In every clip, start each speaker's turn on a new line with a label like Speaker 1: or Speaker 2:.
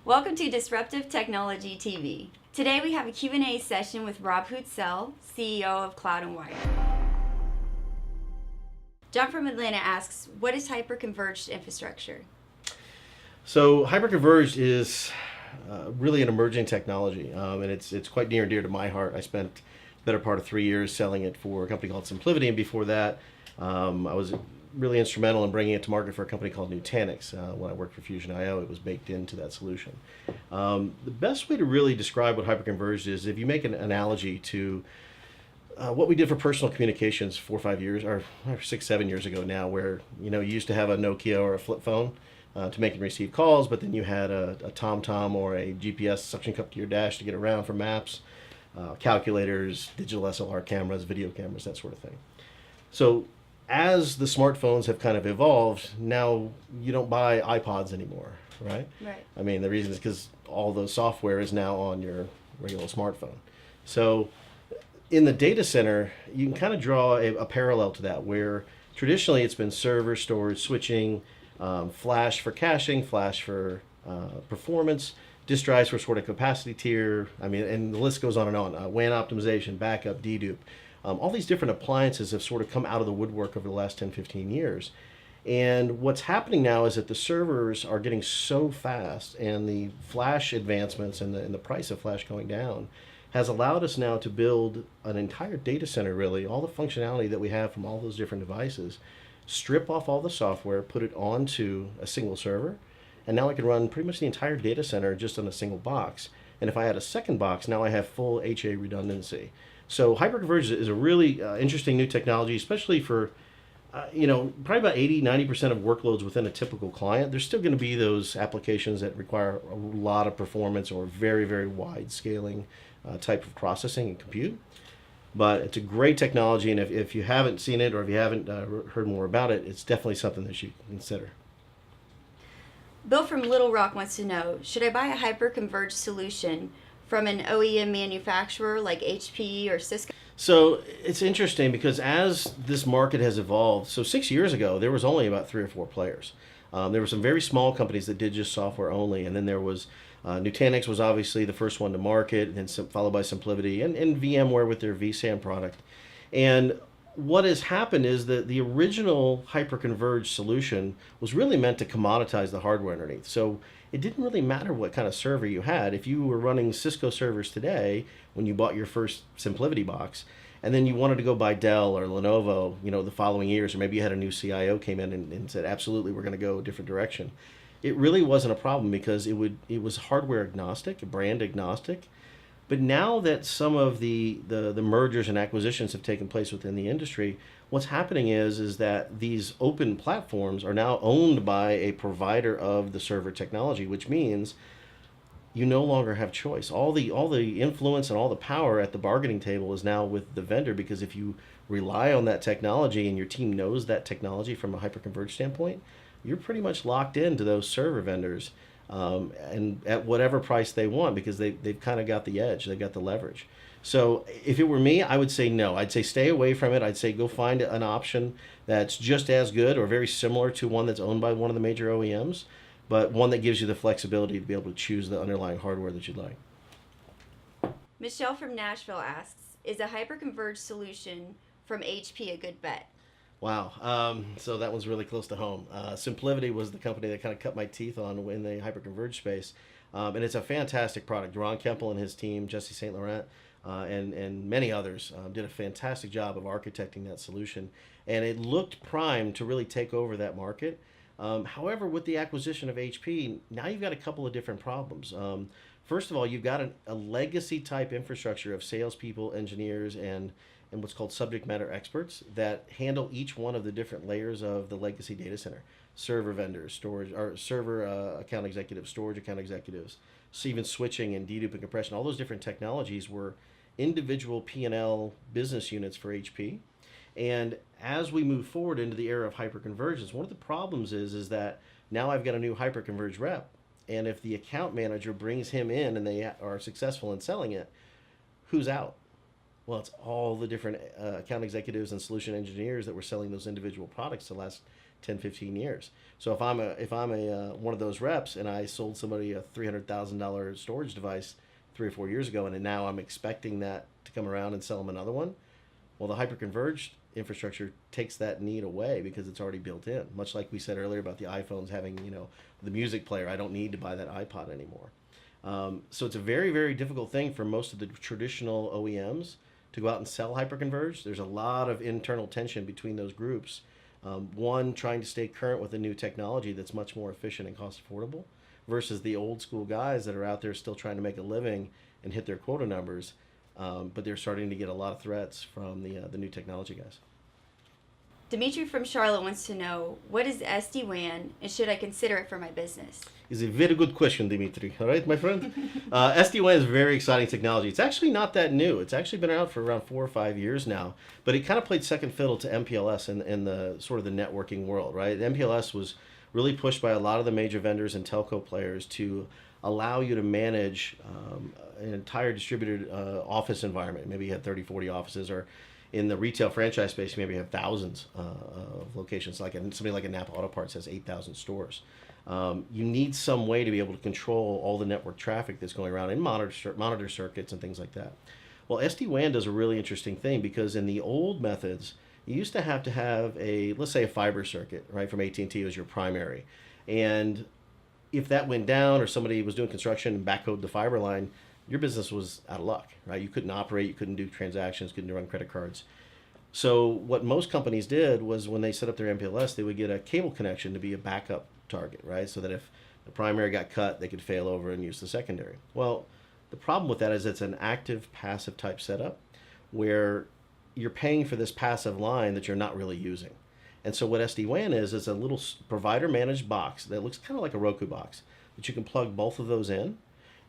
Speaker 1: Welcome to Disruptive Technology TV. Today we have a Q&A session with Rob Hootselle, CEO of Cloud & Wire. John from Atlanta asks, what is hyper-converged infrastructure?
Speaker 2: So hyper-converged is really an emerging technology, and it's quite near and dear to my heart. I spent the better part of 3 years selling it for a company called SimpliVity, and before that I was really instrumental in bringing it to market for a company called Nutanix. When I worked for Fusion.io, it was baked into that solution. The best way to really describe what hyper-converged is, if you make an analogy to what we did for personal communications 4 or 5 years, or 6, 7 years ago now, where you used to have a Nokia or a flip phone to make and receive calls, but then you had a TomTom or a GPS suction cup to your dash to get around for maps, calculators, digital SLR cameras, video cameras, that sort of thing. So as the smartphones have kind of evolved, now you don't buy iPods anymore, right?
Speaker 1: Right.
Speaker 2: I mean, the reason is because all the software is now on your regular smartphone. So in the data center, you can kind of draw a parallel to that, where traditionally it's been server, storage, switching, flash for caching, flash for performance, disk drives for sort of capacity tier. I mean, and the list goes on and on. WAN optimization, backup, dedupe. All these different appliances have sort of come out of the woodwork over the last 10, 15 years. And what's happening now is that the servers are getting so fast, and the flash advancements and the price of flash going down has allowed us now to build an entire data center, really, all the functionality that we have from all those different devices, strip off all the software, put it onto a single server, and now I can run pretty much the entire data center just on a single box. And if I add a second box, now I have full HA redundancy. So hyperconverged is a really interesting new technology, especially for, probably about 80-90% of workloads within a typical client. There's still going to be those applications that require a lot of performance or very, very wide scaling type of processing and compute. But it's a great technology, and if you haven't seen it or if you haven't heard more about it, it's definitely something that you can consider.
Speaker 1: Bill from Little Rock wants to know, should I buy a hyper-converged solution from an OEM manufacturer like HP or Cisco?
Speaker 2: So it's interesting because as this market has evolved, so 6 years ago, there was only about 3 or 4 players. There were some very small companies that did just software only, and then there was Nutanix was obviously the first one to market, and then followed by SimpliVity and VMware with their vSAN product. And what has happened is that the original hyper-converged solution was really meant to commoditize the hardware underneath. So it didn't really matter what kind of server you had. If you were running Cisco servers today, when you bought your first SimpliVity box, and then you wanted to go buy Dell or Lenovo, the following years, or maybe you had a new CIO came in and said, absolutely, we're going to go a different direction. It really wasn't a problem because it was hardware agnostic, brand agnostic. But now that some of the mergers and acquisitions have taken place within the industry, what's happening is that these open platforms are now owned by a provider of the server technology, which means you no longer have choice. All the influence and all the power at the bargaining table is now with the vendor, because if you rely on that technology and your team knows that technology from a hyperconverged standpoint, you're pretty much locked into those server vendors. And at whatever price they want, because they've kind of got the edge, they've got the leverage. So if it were me, I would say no. I'd say stay away from it. I'd say go find an option that's just as good or very similar to one that's owned by one of the major OEMs, but one that gives you the flexibility to be able to choose the underlying hardware that you'd like.
Speaker 1: Michelle from Nashville asks, is a hyper-converged solution from HP a good bet?
Speaker 2: Wow. So that one's really close to home. SimpliVity was the company that kind of cut my teeth on in the hyperconverged space. And it's a fantastic product. Ron Kempel and his team, Jesse St. Laurent, and many others did a fantastic job of architecting that solution. And it looked primed to really take over that market. However, with the acquisition of HP, now you've got a couple of different problems. First of all, you've got a legacy type infrastructure of salespeople, engineers, and what's called subject matter experts that handle each one of the different layers of the legacy data center. Server vendors, storage, or server account executives, storage account executives, so even switching and dedupe and compression, all those different technologies were individual P&L business units for HP. And as we move forward into the era of hyperconvergence, one of the problems is that now I've got a new hyperconverged rep, and if the account manager brings him in and they are successful in selling it, who's out? Well, it's all the different account executives and solution engineers that were selling those individual products the last 10, 15 years. So if I'm a one of those reps and I sold somebody a $300,000 storage device 3 or 4 years ago, and now I'm expecting that to come around and sell them another one, well, the hyper-converged infrastructure takes that need away because it's already built in. Much like we said earlier about the iPhones having, the music player. I don't need to buy that iPod anymore. So it's a very, very difficult thing for most of the traditional OEMs to go out and sell hyper-converged. There's a lot of internal tension between those groups. One, trying to stay current with a new technology that's much more efficient and cost affordable, versus the old school guys that are out there still trying to make a living and hit their quota numbers. But they're starting to get a lot of threats from the new technology guys.
Speaker 1: Dimitri from Charlotte wants to know, what is SD-WAN and should I consider it for my business?
Speaker 2: Is a very good question, Dimitri. All right, my friend. SD-WAN is a very exciting technology. It's actually not that new. It's actually been around for around 4 or 5 years now, but it kind of played second fiddle to MPLS in the sort of the networking world, right? MPLS was really pushed by a lot of the major vendors and telco players to allow you to manage an entire distributed office environment. Maybe you had 30, 40 offices, or in the retail franchise space, you maybe have thousands of locations. Like somebody like a Napa Auto Parts has 8,000 stores. You need some way to be able to control all the network traffic that's going around and monitor circuits and things like that. Well, SD-WAN does a really interesting thing, because in the old methods, you used to have let's say a fiber circuit, right, from AT&T was your primary. And if that went down, or somebody was doing construction and backhoed the fiber line, your business was out of luck, right? You couldn't operate, you couldn't do transactions, couldn't run credit cards. So what most companies did was, when they set up their MPLS, they would get a cable connection to be a backup target, right? So that if the primary got cut, they could fail over and use the secondary. Well, the problem with that is it's an active passive type setup where you're paying for this passive line that you're not really using. And so what SD-WAN is a little provider managed box that looks kind of like a Roku box that you can plug both of those in.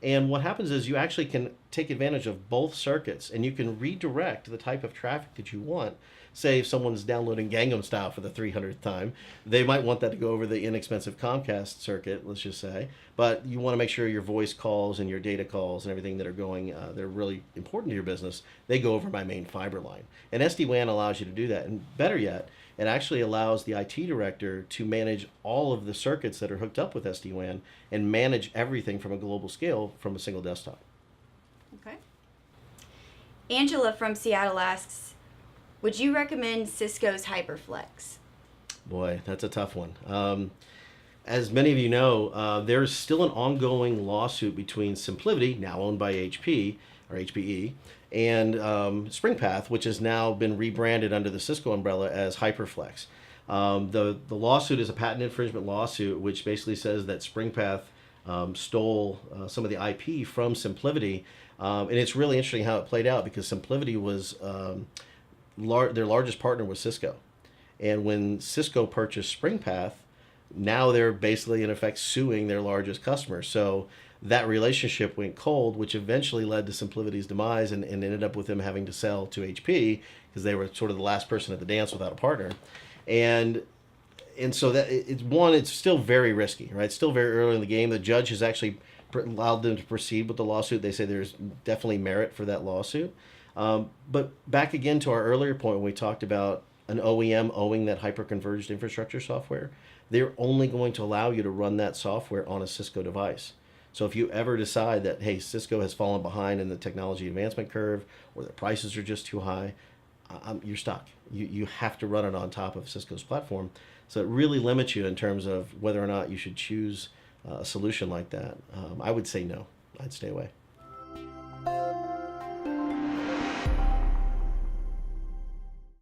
Speaker 2: And what happens is you actually can take advantage of both circuits, and you can redirect the type of traffic that you want. Say if someone's downloading Gangnam Style for the 300th time, they might want that to go over the inexpensive Comcast circuit, let's just say. But you want to make sure your voice calls and your data calls and everything that are going, that are really important to your business, they go over my main fiber line. And SD-WAN allows you to do that. And better yet, it actually allows the IT director to manage all of the circuits that are hooked up with SD-WAN and manage everything from a global scale from a single desktop.
Speaker 1: Okay. Angela from Seattle asks, would you recommend Cisco's HyperFlex?
Speaker 2: Boy, that's a tough one. As many of you know, there's still an ongoing lawsuit between SimpliVity, now owned by HP, or HPE, and SpringPath, which has now been rebranded under the Cisco umbrella as HyperFlex. The lawsuit is a patent infringement lawsuit, which basically says that SpringPath stole some of the IP from SimpliVity. And it's really interesting how it played out, because SimpliVity was their largest partner was Cisco. And when Cisco purchased SpringPath, now they're basically in effect suing their largest customer. So that relationship went cold, which eventually led to SimpliVity's demise, and ended up with them having to sell to HP, because they were sort of the last person at the dance without a partner. And so that it's still very risky, right? It's still very early in the game. The judge has actually allowed them to proceed with the lawsuit. They say there's definitely merit for that lawsuit. But back again to our earlier point when we talked about an OEM owning that hyper-converged infrastructure software, they're only going to allow you to run that software on a Cisco device. So if you ever decide that, hey, Cisco has fallen behind in the technology advancement curve, or their prices are just too high, you're stuck. You have to run it on top of Cisco's platform. So it really limits you in terms of whether or not you should choose a solution like that. I would say no. I'd stay away.